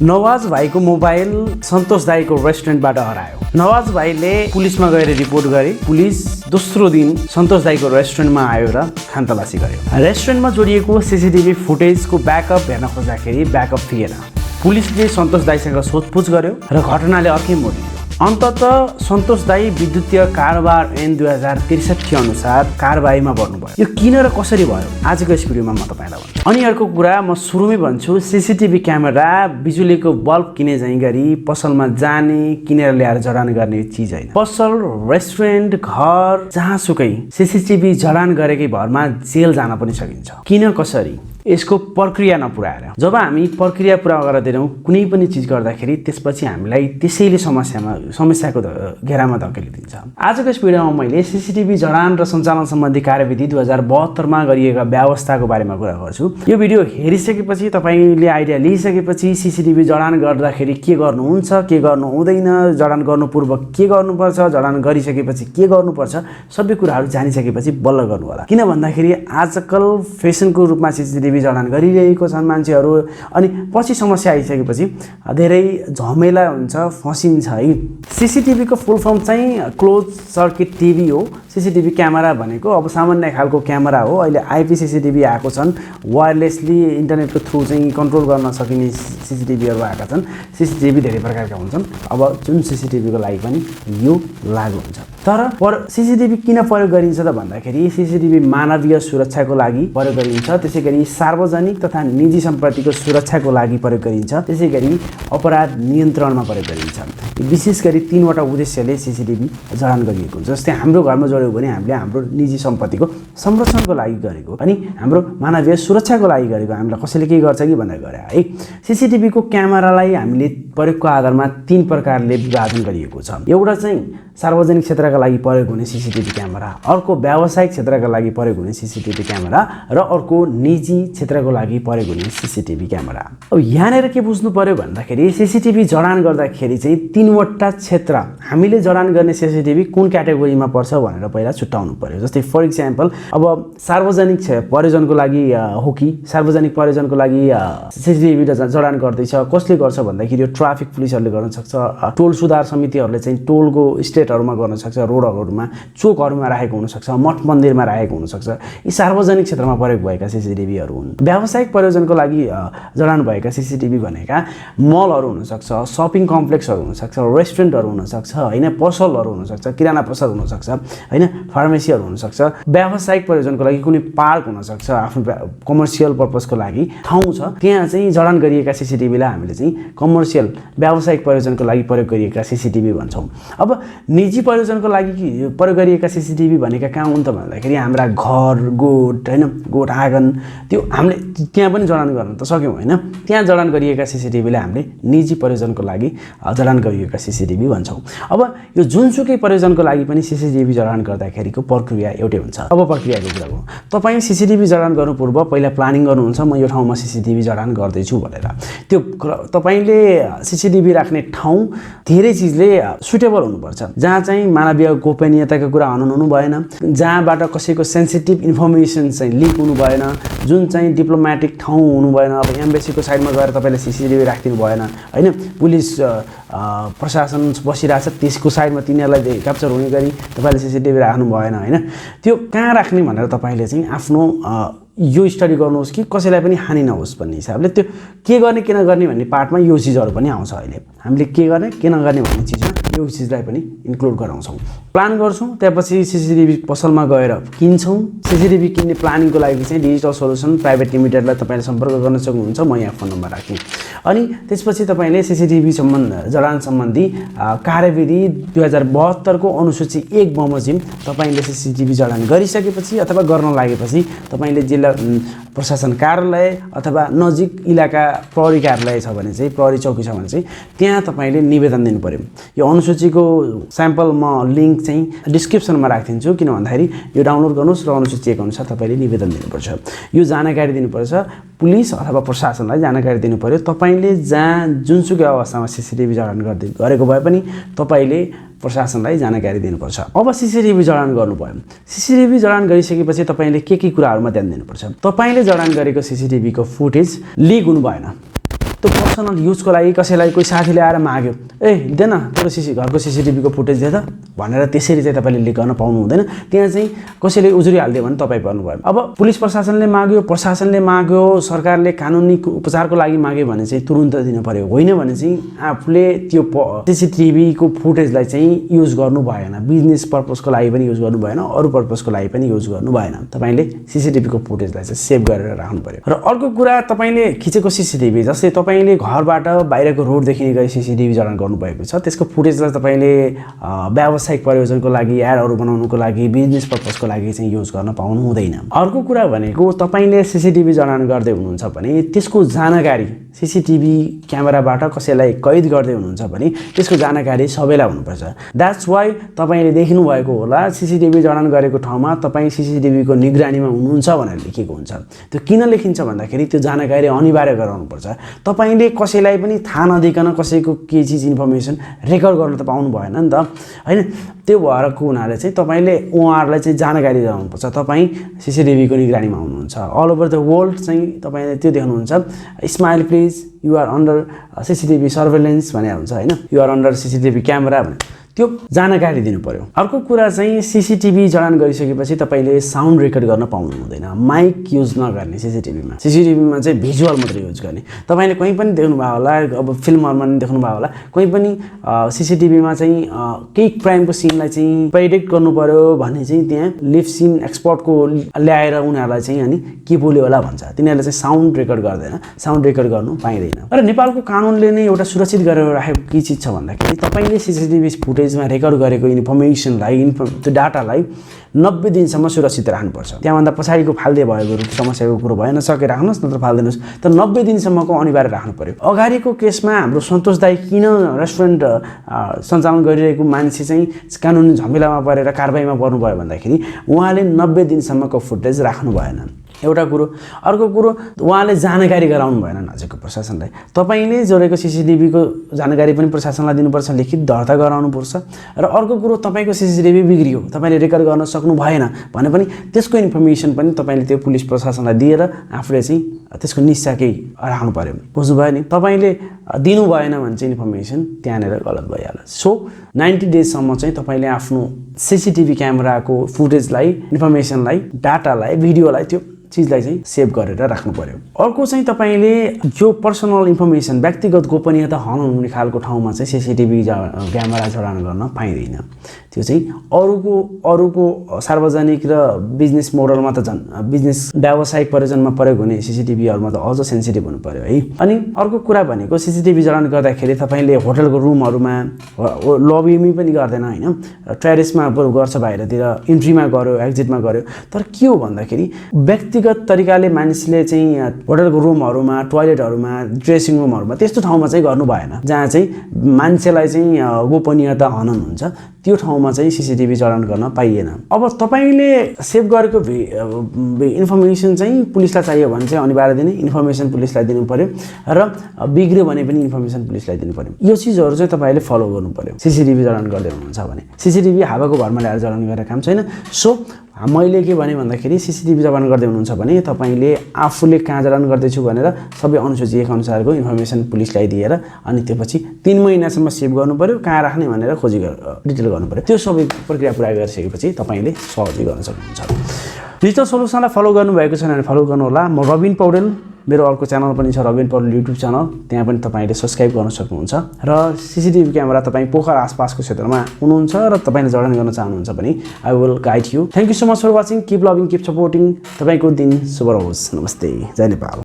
नवाज भाइको मोबाइल सन्तोष दाईको रेस्टुरेन्टबाट हरायो। नवाज भाइले पुलिसमा गएर रिपोर्ट गरे। पुलिस दोस्रो दिन सन्तोष दाईको रेस्टुरेन्टमा आयो र खानतलासी गर्यो। रेस्टुरेन्टमा जोडिएको सीसीटीभी फुटेजको ब्याकअप हेर्न खोज्दाखेरि ब्याकअप थिएन। पुलिसले सन्तोष दाईसँग सोधपुछ गर्यो र घटनाले अर्कै मोड लियो। अन्ततः सन्तोष दाई विद्युतीय कारोबार ऐन 2063 अनुसार कारबाहीमा पर्नुभयो। यो किन र कसरी भयो आजको यस भिडियोमा म तपाईलाई भन्छु। अनि अर्को कुरा म सुरुमै भन्छु, सीसीटीभी क्यामेरा बिजुलीको बल्ब किने झैं गरी पसलमा जाने किनेर ल्याएर जडान गर्ने चिज हैन। पसल, रेस्टुरेन्ट, घर जहाँसुकै सीसीटीभी जडान गरेकै भरमा जेल जान पनि सकिन्छ। किन कसरी यसको प्रक्रिया नपुर्याएर जब हामी प्रक्रिया पुरा गर्दैनौँ कुनै पनि चिज गर्दाखेरि त्यसपछि हामीलाई त्यसैले समस्याको घेरामा धकेलिदिन्छ। आजको यस भिडियोमा मैले सीसीटीभी जडान र सञ्चालन सम्बन्धी कार्यविधि 2072 मा गरिएका व्यवस्थाको बारेमा कुरा गर्छु। यो भिडियो हेरिसकेपछि तपाईले आइडिया लिइसकेपछि सीसीटीभी जडान गर्दाखेरि के गर्नुहुन्छ, के गर्नु हुँदैन, जडान गर्नु पूर्व के गर्नुपर्छ, जडान गरिसकेपछि के गर्नुपर्छ, सबै कुराहरू जानिसकेपछि बल्ल गर्नु होला। किन भन्दाखेरि आजकल फेसनको रूपमा सीसीटीभी जडान गरिरहेको छन् मान्छेहरू, अनि पछि समस्या आइसकेपछि धेरै झमेला हुन्छ, फसिन्छ है। सीसीटीभीको फुल फर्म चाहिँ क्लोज सर्किट टिभी हो। सीसीटीभी क्यामेरा भनेको अब सामान्य खालको क्यामेरा हो। अहिले आइपी सीसीटीभी आएको छन्, वायरलेसली इन्टरनेटको थ्रु चाहिँ कन्ट्रोल गर्न सकिने सीसीटीभीहरू आएका छन्। सीसीटीभी धेरै प्रकारका हुन्छन्। अब जुन सीसीटीभीको लागि पनि यो लागू हुन्छ। तर सीसीटीभी किन प्रयोग गरिन्छ त भन्दाखेरि सीसीटीभी मानवीय सुरक्षाको लागि प्रयोग गरिन्छ, त्यसैगरी सार्वजनिक तथा निजी सम्पत्तिको सुरक्षाको लागि प्रयोग गरिन्छ, त्यसैगरी अपराध नियन्त्रणमा प्रयोग गरिन्छ। विशेष गरी 3 वटा उद्देश्यले सीसीटीभी जडान गरिएको हुन्छ। जस्तै हाम्रो घरमा जोड्यौँ भने हामीले हाम्रो निजी सम्पत्तिको संरक्षणको लागि गरेको, अनि हाम्रो मानवीय सुरक्षाको लागि गरेको, हामीलाई कसैले के गर्छ कि भनेर गरे है। सीसीटीभीको क्यामेरालाई हामीले प्रयोगको आधारमा 3 प्रकारले विभाजन गरिएको छ। एउटा चाहिँ सार्वजनिक क्षेत्रका लागि प्रयोग हुने सीसीटीभी क्यामेरा, अर्को व्यावसायिक क्षेत्रका लागि प्रयोग हुने सीसीटीभी क्यामेरा र अर्को निजी क्षेत्रको लागि प्रयोग हुने सीसीटीभी क्यामेरा। अब यहाँनिर के बुझ्नु पर्यो भन्दाखेरि सीसीटीभी जडान गर्दाखेरि चाहिँ 3 वटा क्षेत्र हामीले जडान गर्ने सीसीटीभी कुन क्याटेगोरीमा पर्छ भनेर पहिला छुट्याउनु पर्यो। जस्तै फर इक्जाम्पल अब सार्वजनिक प्रयोजनको लागि हो कि सार्वजनिक प्रयोजनको लागि सीसीटीभी जडान गर्दैछ, कसले गर्छ भन्दाखेरि यो ट्राफिक पुलिसहरूले गर्न सक्छ, टोल सुधार समितिहरूले चाहिँ टोलको स्टेटहरूमा गर्न सक्छ, रोडहरूमा चोकहरूमा राखेको हुनसक्छ, मठ मन्दिरमा राखेको हुनसक्छ। यी सार्वजनिक क्षेत्रमा प्रयोग भएका सीसीटीभीहरू हुन्। व्यावसायिक प्रयोजनको लागि जडान भएका सीसीटीभी भनेका मलहरू हुनसक्छ, सपिङ कम्प्लेक्सहरू हुनसक्छ, रेस्टुरेन्टहरू हुनसक्छ होइन, पसलहरू हुनसक्छ, किराना पसल हुनसक्छ होइन, फार्मेसीहरू हुनसक्छ। व्यावसायिक प्रयोजनको लागि कुनै पार्क हुनसक्छ, आफ्नो कमर्सियल पर्पजको लागि ठाउँ छ, त्यहाँ चाहिँ जडान गरिएका सीसीटीभीलाई हामीले चाहिँ कमर्सियल व्यावसायिक प्रयोजनको लागि प्रयोग गरिएका सीसीटीभी भन्छौँ। अब निजी प्रयोजनको लागि प्रयोग गरिएका सीसीटीभी भनेका कहाँ हुन् त भन्दाखेरि हाम्रा घर, गोठ होइन, गोठ आँगन, त्यो हामीले त्यहाँ पनि जडान गर्न त सक्यौँ होइन। त्यहाँ जडान गरिएका सीसीटीभीलाई हामीले निजी प्रयोजनको लागि जडान गरिएका सीसीटीभी भन्छौँ। अब यो जुनसुकै प्रयोजनको लागि पनि सीसीटीभी जडान गर्दाखेरिको प्रक्रिया एउटै हुन्छ। अब प्रक्रियाको कुरा हो, तपाईँ सीसीटीभी जडान गर्नु पूर्व पहिला प्लानिङ गर्नुहुन्छ, म यो ठाउँमा सीसीटीभी जडान गर्दैछु भनेर। त्यो तपाईँले सीसीटीभी राख्ने ठाउँ धेरै चिजले सुटेबल हुनुपर्छ, जहाँ चाहिँ मानवीय गोपनीयताको कुरा हनन हुनु भएन, जहाँबाट कसैको सेन्सिटिभ इन्फर्मेसन चाहिँ लिक हुनु भएन, जुन चाहिँ डिप्लोमेटिक ठाउँ हुनु भएन। अब एम्बेसीको साइडमा गएर तपाईँले सीसीटीभी राखिदिनु भएन होइन, पुलिस प्रशासन बसिरहेछ त्यसको साइडमा तिनीहरूलाई क्याप्चर हुने गरी तपाईँले सीसीटीभी राख्नु भएन होइन। त्यो कहाँ राख्ने भनेर तपाईँले चाहिँ आफ्नो यो स्टडी गर्नुहोस् कि कसैलाई पनि हानि नहोस् भन्ने हिसाबले। त्यो के गर्ने के नगर्ने भन्ने पार्टमा यो चिजहरू पनि आउँछ। अहिले हामीले के गर्ने के नगर्ने भन्ने चिजमा यो चिजलाई पनि इन्क्लुड गराउँछौँ। प्लान गर्छौँ, त्यसपछि सीसीटीभी पसलमा गएर किन्छौँ। सीसीटीभी किन्ने प्लानिङको लागि चाहिँ डिजिटल सोल्युसन प्राइभेट लिमिटेडलाई तपाईँले सम्पर्क गर्न सक्नुहुन्छ, म यहाँ फोन नम्बर राख्छु। अनि त्यसपछि तपाईँले सीसीटीभी जडान सम्बन्धी कार्यविधि 2072 को अनुसूची 1 बमोजिम तपाईँले सीसीटीभी जडान गरिसकेपछि अथवा गर्न लागेपछि तपाईँले जिल्ला प्रशासन कार्यालय अथवा नजिक इलाका प्रहरी कार्यालय छ भने चाहिँ, प्रहरी चौकी छ भने चाहिँ त्यहाँ तपाईँले निवेदन दिनु पर्यो। यो अनुसूचीको स्याम्पल म लिङ्क चाहिँ डिस्क्रिप्सनमा राखिदिन्छु, किन भन्दाखेरि यो डाउनलोड गर्नुहोस् र अनुसूची 1 अनुसार तपाईँले निवेदन दिनुपर्छ। यो जानकारी दिनुपर्छ, पुलिस अथवा प्रशासनलाई जानकारी दिनु पर्यो। तपाईँले जहाँ जुनसुकै अवस्थामा सीसीटीभी जडान गरेको भए पनि तपाईँले प्रशासनलाई जानकारी दिनुपर्छ। अब सीसीटीभी जडान गर्नुभयो, सीसीटीभी जडान गरिसकेपछि तपाईँले के कुराहरूमा ध्यान दिनुपर्छ। तपाईँले जडान गरेको सीसीटीभीको फुटेज लिक हुनु भएन, त्यो पर्सनल युजको लागि कसैलाई कोही साथीले आएर माग्यो, ए देन तेरो घरको CCTV को फुटेज दे त भनेर त्यसरी चाहिँ तपाईँले लिक गर्न पाउनु हुँदैन। त्यहाँ चाहिँ कसैले उजुरिहाल्दियो भने तपाईँ पर्नुभयो। अब पुलिस प्रशासनले माग्यो, प्रशासनले माग्यो, सरकारले कानुनी उपचारको लागि माग्यो भने चाहिँ तुरुन्त दिनु पर्यो, होइन भने चाहिँ आफूले त्यो CCTV को फुटेजलाई चाहिँ युज गर्नु भएन। बिजनेस पर्पसको लागि पनि युज गर्नु भएन, अरू पर्पसको लागि पनि युज गर्नु भएन। तपाईँले CCTV को फुटेजलाई चाहिँ सेभ गरेर राख्नु पर्यो। र अर्को कुरा, तपाईँले खिचेको CCTV, जस्तै तपाईँले घरबाट बाहिरको रोडदेखि गई CCTV जडान गर्नुभएको छ, त्यसको फुटेजलाई तपाईँले व्यावसायिक प्रयोजनको लागि, एडहरू बनाउनुको लागि, बिजनेस पर्पसको लागि चाहिँ युज गर्न पाउनु हुँदैन। अर्को कुरा भनेको, तपाईँले CCTV जडान गर्दै हुनुहुन्छ भने त्यसको जानकारी CCTV क्यामेराबाट कसैलाई कैद गर्दै हुनुहुन्छ भने त्यसको जानकारी सबैलाई हुनुपर्छ। द्याट्स वाइ तपाईँले देख्नु भएको होला CCTV जडान गरेको ठाउँमा तपाईँ CCTV को निगरानीमा हुनुहुन्छ भनेर लेखेको हुन्छ। त्यो किन लेखिन्छ भन्दाखेरि त्यो जानकारी अनिवार्य गराउनुपर्छ। तपाईँले कसैलाई पनि थाहा नदिकन कसैको के चिज इन्फर्मेसन रेकर्ड गर्न त पाउनु भएन नि त, होइन? त्यो भएरको हुनाले चाहिँ तपाईँले उहाँहरूलाई चाहिँ जानकारी गराउनुपर्छ तपाईँ CCTV को निगरानीमा हुनुहुन्छ। अल ओभर द वर्ल्ड चाहिँ तपाईँले त्यो देख्नुहुन्छ, smile please, you are under CCTV surveillance भनेर हुन्छ, होइन? You are under CCTV camera भने त्यो जानकारी दिनु पर्यो। अर्को कुरा चाहिँ CCTV जडान गरिसकेपछि तपाईँले साउन्ड रेकर्ड गर्न पाउनु हुँदैन। माइक युज नगर्ने CCTV मा चाहिँ भिजुअल मात्रै युज गर्ने। तपाईँले कहीँ पनि देख्नुभयो होला, अब फिल्महरूमा पनि देख्नुभयो होला, कहीँ पनि CCTV मा चाहिँ केही क्राइमको सिनलाई चाहिँ प्रेडिक्ट गर्नु पर्यो भने चाहिँ त्यहाँ लिभ सिन एक्सपर्टको ल्याएर उनीहरूलाई चाहिँ अनि के बोल्यो होला भन्छ। तिनीहरूले चाहिँ साउन्ड रेकर्ड गर्दैन, साउन्ड रेकर्ड गर्नु पाइँदैन। र नेपालको कानुनले नै एउटा सुरक्षित गरेर राखेको के चिज छ भन्दाखेरि तपाईँले CCTV फुटेजमा रेकर्ड गरेको इन्फर्मेसनलाई, त्यो डाटालाई 90 दिनसम्म सुरक्षित राख्नुपर्छ। त्यहाँभन्दा पछाडिको फाल्दे भएको समस्याको कुरो भएन, सके राख्नुहोस् नत्र फाल्दिनुहोस्, तर 90 दिनसम्मको अनिवार्य राख्नु पर्यो। अगाडिको केसमा हाम्रो सन्तोष दाई किन रेस्टुरेन्ट सञ्चालन गरिरहेको मान्छे चाहिँ कानुनी झमेलामा परेर कारबाहीमा पर्नुभयो भन्दाखेरि उहाँले 90 दिनसम्मको फुटेज राख्नु भएन, एउटा कुरो। अर्को कुरो, उहाँले जानकारी गराउनु भएन नजिकको प्रशासनलाई। तपाईँले जोडेको CCTV को जानकारी पनि प्रशासनलाई दिनुपर्छ, लिखित दर्ता गराउनुपर्छ। र अर्को कुरो, तपाईँको CCTV बिग्रियो, तपाईँले रेकर्ड गर्न सक्नु भएन भने पनि त्यसको इन्फर्मेसन पनि तपाईँले त्यो पुलिस प्रशासनलाई दिएर आफूले चाहिँ त्यसको निश्चयकै राख्नु पर्यो। बुझ्नुभयो नि? तपाईँले दिनु भएन भने चाहिँ इन्फर्मेसन त्यहाँनिर गलत भइहाल्छ। सो 90 डेजसम्म चाहिँ तपाईँले आफ्नो CCTV क्यामेराको फुटेजलाई, इन्फर्मेसनलाई, डाटालाई, भिडियोलाई, त्यो चिजलाई चाहिँ सेभ गरेर राख्नु पर्यो। अर्को चाहिँ तपाईँले जो पर्सनल इन्फर्मेसन, व्यक्तिगत गोपनीयता हनन हुने खालको ठाउँमा चाहिँ CCTV क्यामेरा जडान गर्न पाइँदैन। त्यो चाहिँ अरूको सार्वजनिक र बिजनेस मोडलमा त झन्, बिजनेस व्यावसायिक प्रयोजनमा प्रयोग हुने CCTVहरूमा त अझ सेन्सिटिभ हुनु पर्यो है। अनि अर्को कुरा भनेको, CCTV जडान गर्दाखेरि तपाईँले होटलको रुमहरूमा लबीमै पनि गर्दैन, होइन? टेरेसमा गर्छ, बाहिरतिर इन्ट्रीमा गर्यो, एक्जिटमा गर्यो। तर के हो भन्दाखेरि व्यक्तिगत तरिकाले मानिसले चाहिँ होटलको रुमहरूमा, टोयलेटहरूमा, ड्रेसिङ रुमहरूमा त्यस्तो ठाउँमा चाहिँ गर्नु भएन जहाँ चाहिँ मान्छेलाई चाहिँ गोपनीयता हनन हुन्छ। त्यो ठाउँमा चाहिँ CCTV जडान गर्न पाइएन। अब तपाईँले सेभ गरेको इन्फर्मेसन चाहिँ पुलिसलाई चाहियो भने चाहिँ अनिवार्य दिने, इन्फर्मेसन पुलिसलाई दिनु पर्यो, र बिग्रियो भने पनि इन्फर्मेसन पुलिसलाई दिनु पर्यो। यो चिजहरू चाहिँ तपाईँले फलो गर्नु पर्यो CCTV जडान गर्दै हुनुहुन्छ भने। CCTV हावाको भरमा ल्याएर जडान गरेर काम छैन। सो मैले के भने भन्दाखेरि CCTV जडान गर्दै हुनुहुन्छ भने तपाईँले आफूले कहाँ जडान गर्दैछु भनेर सबै अनुसूची 1 अनुसारको इन्फर्मेसन पुलिसलाई दिएर अनि त्यसपछि 3 महिनासम्म सेभ गर्नु पर्यो, कहाँ राख्ने भनेर खोजी डिटेल गर्नु पर्यो। त्यो सबै प्रक्रिया पुरा गरिसकेपछि तपाईँले सहजै गर्न सक्नुहुन्छ। डिजिटल सोल्युसनलाई फलो गर्नुभएको छैन भने फलो गर्नुहोला। म रबिन पौडेल, मेरो अर्को च्यानल पनि छ रबिन पौडेल युट्युब च्यानल, त्यहाँ पनि तपाईँले सब्सक्राइब गर्न सक्नुहुन्छ। र CCTV क्यामेरा तपाईँ पोखरा आसपासको क्षेत्रमा हुनुहुन्छ र तपाईँले जडान गर्न चाहनुहुन्छ भने I will guide you. Thank you so much for watching. Keep loving, keep supporting. तपाईँको दिन शुभ रहोस्। नमस्ते, जय नेपाल।